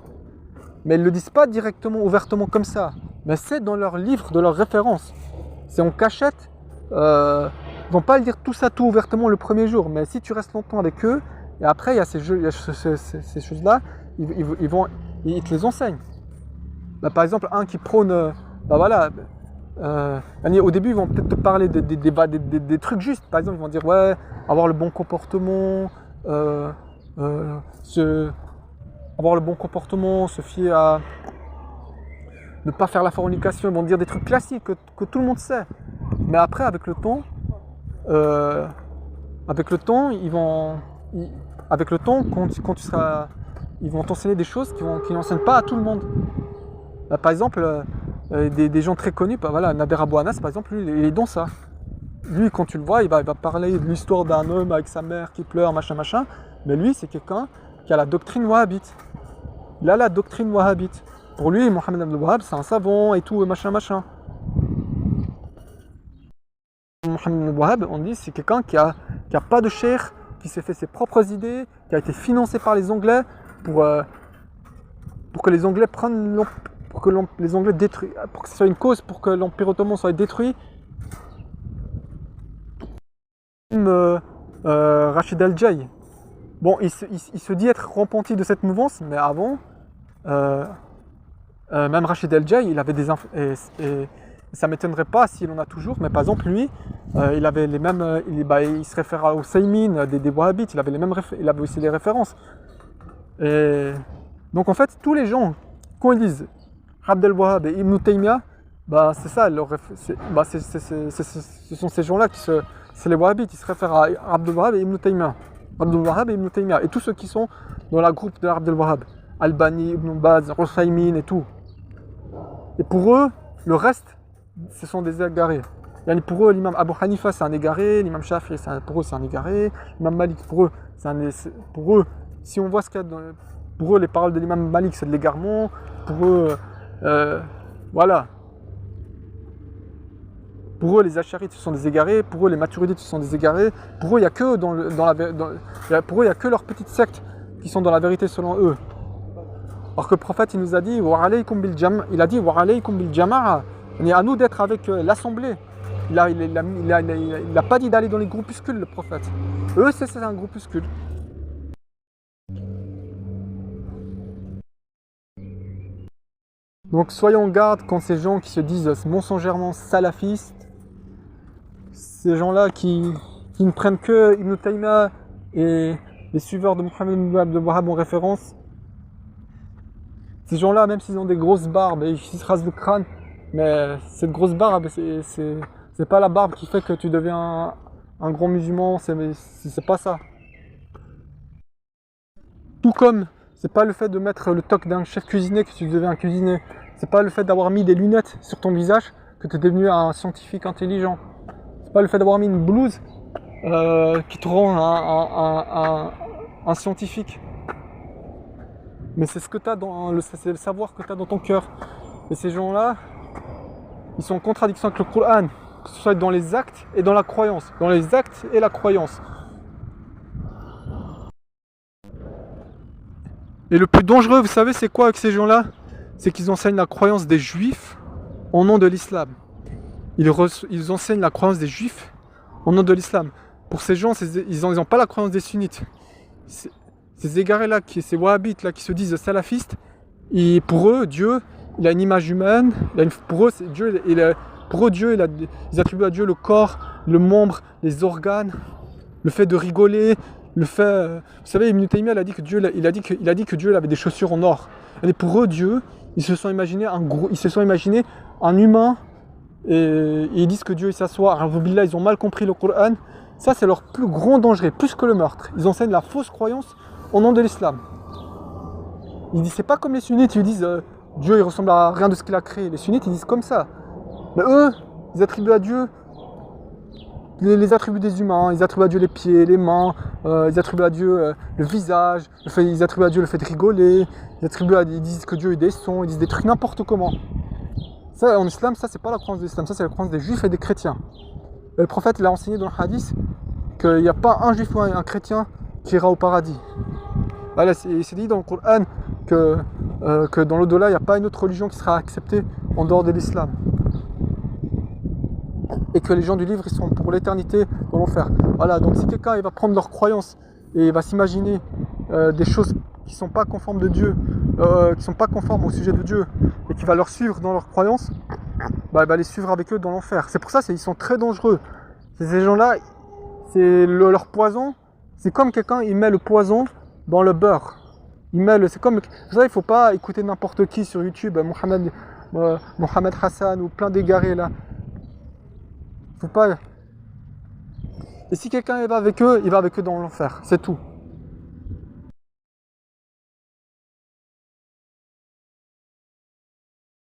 Mais ils ne le disent pas directement, ouvertement comme ça, mais c'est dans leurs livres, de leurs références. C'est en cachette. Ils ne vont pas le dire tout ça tout ouvertement le premier jour, mais si tu restes longtemps avec eux, et après il y a ces choses-là, ils te les enseignent. Par exemple, un qui prône, au début ils vont peut-être te parler des trucs justes. Par exemple, ils vont dire ouais, avoir le bon comportement, se fier à ne pas faire la fornication. Ils vont dire des trucs classiques que tout le monde sait. Mais après, avec le temps, quand tu seras, ils vont t'enseigner des choses qui n'enseignent pas à tout le monde. Par exemple, des gens très connus, Nader Abou Anas, par exemple, lui, il est dans ça. Lui, quand tu le vois, il va parler de l'histoire d'un homme avec sa mère qui pleure, machin. Mais lui, c'est quelqu'un qui a la doctrine wahhabite. Il a la doctrine wahhabite. Pour lui, Mohammed ibn Wahhab, c'est un savant et tout, machin. Mohammed ibn Wahhab, on dit, c'est quelqu'un qui a pas de cheikh, qui s'est fait ses propres idées, qui a été financé par les Anglais pour que les Anglais pour que les Anglais détruisent, pour que ce soit une cause pour que l'Empire ottoman soit détruit. Rachid El-Jay. Bon, il se dit être repenti de cette mouvance, mais avant, même Rachid El-Jay, il avait des et ça m'étonnerait pas s'il en a toujours, mais par exemple lui, il avait les mêmes, il se réfère à Husaymin, des wahhabites, il avait aussi les références. Et donc en fait, tous les gens, quand ils disent Abdel Wahhab et Ibn Taymiyyah, bah c'est ça, ce sont ces gens-là c'est les Wahhabites, ils se réfèrent à Abdel Wahhab et Ibn Taymiyyah. Abdel Wahhab et Ibn Taymiyyah, et tous ceux qui sont dans la groupe de Abdel Wahhab, Albani, Ibn Baz, Uthaymin et tout. Et pour eux, le reste, ce sont des égarés. Yani pour eux, l'imam Abu Hanifa, c'est un égaré, l'imam Shafi'i, pour eux, c'est un égaré, l'imam Malik, pour eux, pour eux, si on voit ce qu'il y a pour eux, les paroles de l'imam Malik, c'est de l'égarement, pour eux, voilà. Pour eux, les Asharites, ce sont des égarés, pour eux, les Maturidites, ce sont des égarés, pour eux, il n'y a que pour eux, il y a que leur petite secte qui sont dans la vérité selon eux. Alors que le prophète, il nous a dit, il a dit, il est à nous d'être avec l'assemblée. Il n'a pas dit d'aller dans les groupuscules, le prophète. Eux, c'est un groupuscule. Donc soyons en garde quand ces gens qui se disent mensongèrement salafistes, ces gens-là qui ne prennent que Ibn Taymiyyah et les suiveurs de Mohammed ibn Abdel Wahhab en référence, ces gens-là, même s'ils ont des grosses barbes et ils se rasent le crâne, mais cette grosse barbe, c'est pas la barbe qui fait que tu deviens un grand musulman, c'est pas ça. Tout comme, c'est pas le fait de mettre le toc d'un chef cuisinier que tu deviens un cuisinier. C'est pas le fait d'avoir mis des lunettes sur ton visage que tu es devenu un scientifique intelligent. C'est pas le fait d'avoir mis une blouse qui te rend un scientifique. Mais c'est ce que tu as c'est le savoir que tu as dans ton cœur. Et ces gens-là, ils sont en contradiction avec le Coran, que ce soit dans les actes et dans la croyance. Dans les actes et la croyance. Et le plus dangereux, vous savez, c'est quoi avec ces gens-là? C'est qu'ils enseignent la croyance des juifs au nom de l'islam. Ils enseignent la croyance des juifs au nom de l'islam. Pour ces gens, ils n'ont pas la croyance des sunnites. Ces égarés-là, ces wahhabites-là, qui se disent salafistes, et pour eux, Dieu, il a une image humaine. Pour eux, Dieu, ils attribuent à Dieu le corps, le membre, les organes, le fait de rigoler, le fait... vous savez, Ibn Taymiyyah il a dit que Dieu avait des chaussures en or. Et pour eux, Dieu, ils se sont imaginés un humain et ils disent que Dieu il s'assoit. Alhamdoulilah, ils ont mal compris le Coran. Ça, c'est leur plus grand danger, plus que le meurtre. Ils enseignent la fausse croyance au nom de l'islam. Ils disent, c'est pas comme les sunnites, ils disent Dieu il ressemble à rien de ce qu'il a créé. Les sunnites, ils disent comme ça. Mais eux, ils attribuent à Dieu les attributs des humains, ils attribuent à Dieu les pieds, les mains, ils attribuent à Dieu le visage, ils attribuent à Dieu le fait de rigoler, ils disent que Dieu a des sons, ils disent des trucs n'importe comment. Ça, en islam, ça c'est pas la croyance de l'islam, ça c'est la croyance des juifs et des chrétiens. Et le prophète il a enseigné dans le hadith qu'il n'y a pas un juif ou un chrétien qui ira au paradis. Voilà, c'est dit dans le Coran que dans l'au-delà, il n'y a pas une autre religion qui sera acceptée en dehors de l'islam. Et que les gens du livre, ils sont pour l'éternité dans l'enfer. Voilà, donc si quelqu'un il va prendre leur croyance et il va s'imaginer des choses qui ne sont pas conformes de Dieu, qui ne sont pas conformes au sujet de Dieu, et qui va leur suivre dans leur croyance, bah, il va les suivre avec eux dans l'enfer. C'est pour ça ils sont très dangereux. Ces gens-là, leur poison, c'est comme quelqu'un, il met le poison dans le beurre. C'est comme, vous savez, il ne faut pas écouter n'importe qui sur YouTube, Mohamed Hassan ou plein d'égarés là. Faut pas. Et si quelqu'un va avec eux, il va avec eux dans l'enfer, c'est tout.